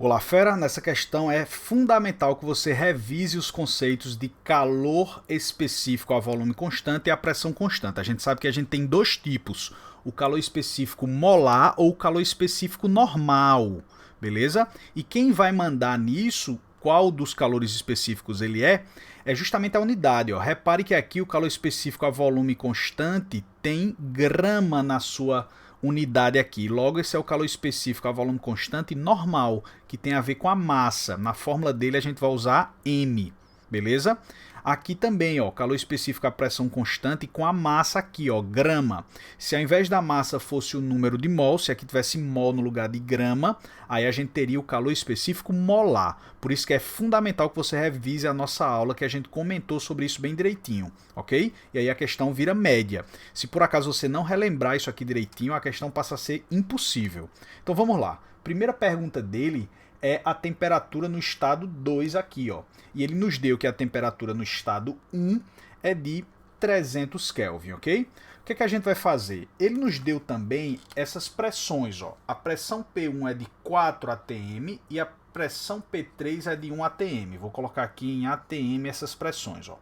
Olá, fera! Nessa questão é fundamental que você revise os conceitos de calor específico a volume constante e a pressão constante. A gente sabe que a gente tem dois tipos, o calor específico molar ou o calor específico normal, beleza? E quem vai mandar nisso, qual dos calores específicos ele é justamente a unidade. Ó. Repare que aqui o calor específico a volume constante tem grama na sua unidade aqui. Logo, esse é o calor específico a volume constante normal, que tem a ver com a massa. Na fórmula dele a gente vai usar M, beleza? Aqui também, ó, calor específico a pressão constante com a massa aqui, ó, grama. Se ao invés da massa fosse o número de mol, se aqui tivesse mol no lugar de grama, aí a gente teria o calor específico molar. Por isso que é fundamental que você revise a nossa aula, que a gente comentou sobre isso bem direitinho, ok? E aí a questão vira média. Se por acaso você não relembrar isso aqui direitinho, a questão passa a ser impossível. Então vamos lá. Primeira pergunta dele é a temperatura no estado 2 aqui, ó. E ele nos deu que a temperatura no estado 1 é de 300 Kelvin, ok? O que é que a gente vai fazer? Ele nos deu também essas pressões, ó. A pressão P1 é de 4 atm e a pressão P3 é de 1 atm. Vou colocar aqui em atm essas pressões, ó.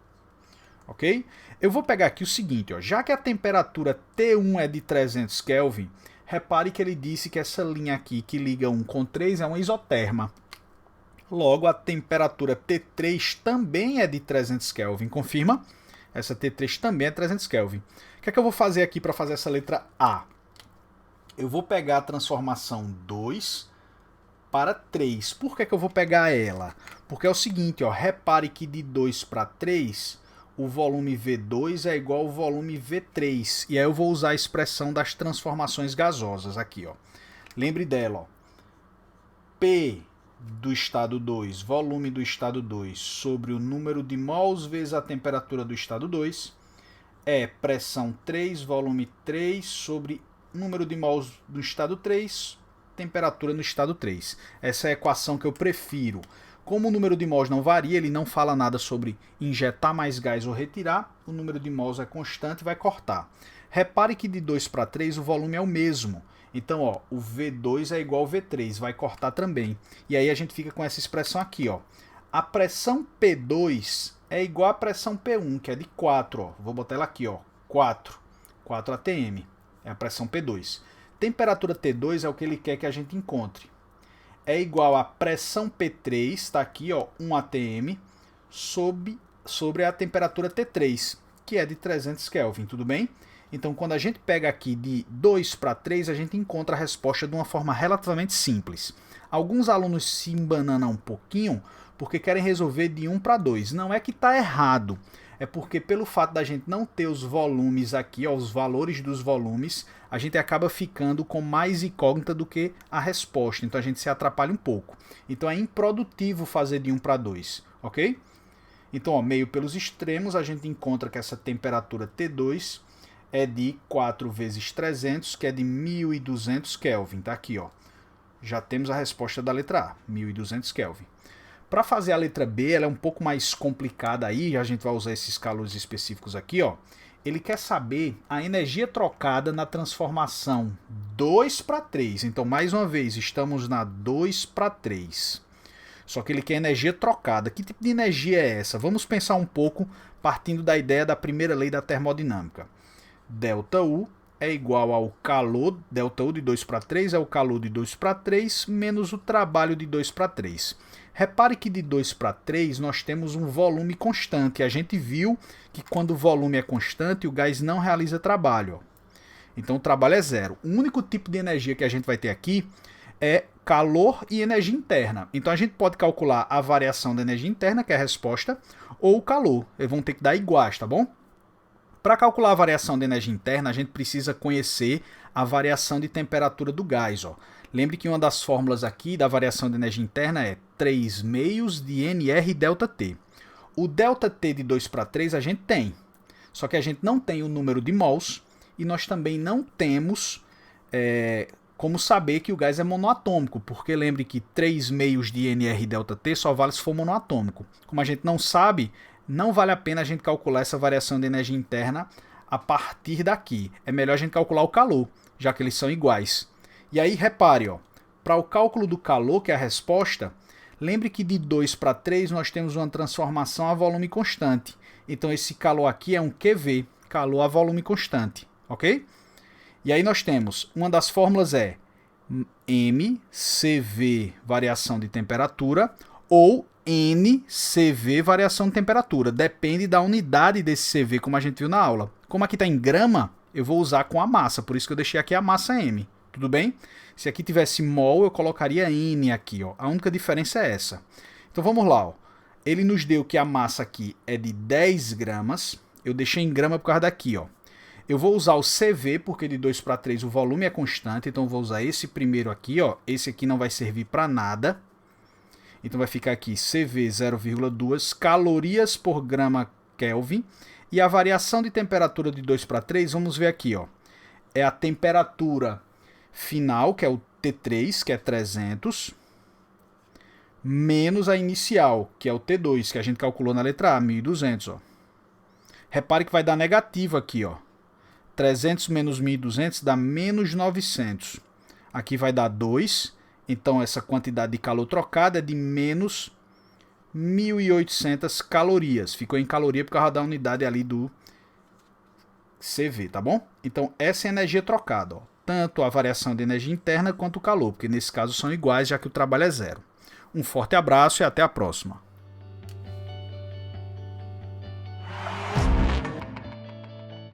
Ok? Eu vou pegar aqui o seguinte, ó. Já que a temperatura T1 é de 300 Kelvin, repare que ele disse que essa linha aqui que liga 1 com 3 é uma isoterma. Logo, a temperatura T3 também é de 300 Kelvin. Confirma? Essa T3 também é 300 Kelvin. O que é que eu vou fazer aqui para fazer essa letra A? Eu vou pegar a transformação 2 para 3. Por que é que eu vou pegar ela? Porque é o seguinte, ó, repare que de 2 para 3, o volume V2 é igual ao volume V3. E aí eu vou usar a expressão das transformações gasosas aqui, ó. Lembre dela, ó. P do estado 2, volume do estado 2, sobre o número de mols vezes a temperatura do estado 2, é pressão 3, volume 3, sobre número de mols do estado 3, temperatura no estado 3. Essa é a equação que eu prefiro. Como o número de mols não varia, ele não fala nada sobre injetar mais gás ou retirar, o número de mols é constante e vai cortar. Repare que de 2 para 3 o volume é o mesmo. Então, ó, o V2 é igual ao V3, vai cortar também. E aí a gente fica com essa expressão aqui, ó. A pressão P2 é igual à pressão P1, que é de 4, ó. Vou botar ela aqui, ó, 4 atm, é a pressão P2. Temperatura T2 é o que ele quer que a gente encontre. É igual a pressão P3, está aqui, ó, 1 atm, sobre a temperatura T3, que é de 300 Kelvin, tudo bem? Então, quando a gente pega aqui de 2 para 3, a gente encontra a resposta de uma forma relativamente simples. Alguns alunos se embananam um pouquinho porque querem resolver de 1 para 2. Não é que está errado, é porque pelo fato da gente não ter os volumes aqui, ó, os valores dos volumes, a gente acaba ficando com mais incógnita do que a resposta. Então a gente se atrapalha um pouco. Então é improdutivo fazer de 1 para 2, ok? Então, ó, meio pelos extremos, a gente encontra que essa temperatura T2 é de 4 vezes 300, que é de 1.200 Kelvin. Tá aqui, ó. Já temos a resposta da letra A, 1.200 Kelvin. Para fazer a letra B, ela é um pouco mais complicada aí, a gente vai usar esses calores específicos aqui, ó. Ele quer saber a energia trocada na transformação 2 para 3. Então, mais uma vez, estamos na 2 para 3. Só que ele quer energia trocada. Que tipo de energia é essa? Vamos pensar um pouco partindo da ideia da primeira lei da termodinâmica. ΔU é igual ao calor, ΔU de 2 para 3 é o calor de 2 para 3 menos o trabalho de 2 para 3. Repare que de 2 para 3 nós temos um volume constante. A gente viu que quando o volume é constante, o gás não realiza trabalho. Então o trabalho é zero. O único tipo de energia que a gente vai ter aqui é calor e energia interna. Então a gente pode calcular a variação da energia interna, que é a resposta, ou o calor. Eles vão ter que dar iguais, tá bom? Para calcular a variação de energia interna, a gente precisa conhecer a variação de temperatura do gás. Ó. Lembre que uma das fórmulas aqui da variação de energia interna é 3 meios de nR ΔT. O ΔT de 2 para 3 a gente tem, só que a gente não tem o número de mols e nós também não temos como saber que o gás é monoatômico, porque lembre que 3 meios de nR ΔT só vale se for monoatômico. Como a gente não sabe, não vale a pena a gente calcular essa variação de energia interna a partir daqui. É melhor a gente calcular o calor, já que eles são iguais. E aí, repare, ó, Para o cálculo do calor, que é a resposta, lembre que de 2 para 3 nós temos uma transformação a volume constante. Então esse calor aqui é um QV, calor a volume constante, ok? E aí nós temos, uma das fórmulas é mCV, variação de temperatura, ou NCV, variação de temperatura. Depende da unidade desse CV, como a gente viu na aula. Como aqui está em grama, eu vou usar com a massa, por isso que eu deixei aqui a massa M. Tudo bem? Se aqui tivesse mol, eu colocaria N aqui. Ó. A única diferença é essa. Então vamos lá. Ó. Ele nos deu que a massa aqui é de 10 gramas. Eu deixei em grama por causa daqui. Ó. Eu vou usar o CV, porque de 2 para 3 o volume é constante. Então eu vou usar esse primeiro aqui. Ó. Esse aqui não vai servir para nada. Então vai ficar aqui CV 0,2 calorias por grama Kelvin. E a variação de temperatura de 2 para 3, vamos ver aqui. Ó. É a temperatura final, que é o T3, que é 300, menos a inicial, que é o T2, que a gente calculou na letra A, 1200. Ó. Repare que vai dar negativo aqui. Ó. 300 menos 1200 dá menos 900. Aqui vai dar 2, então essa quantidade de calor trocada é de menos 1.800 calorias. Ficou em caloria por causa da unidade ali do CV, tá bom? Então essa é a energia trocada, ó. Tanto a variação de energia interna quanto o calor, porque nesse caso são iguais, já que o trabalho é zero. Um forte abraço e até a próxima.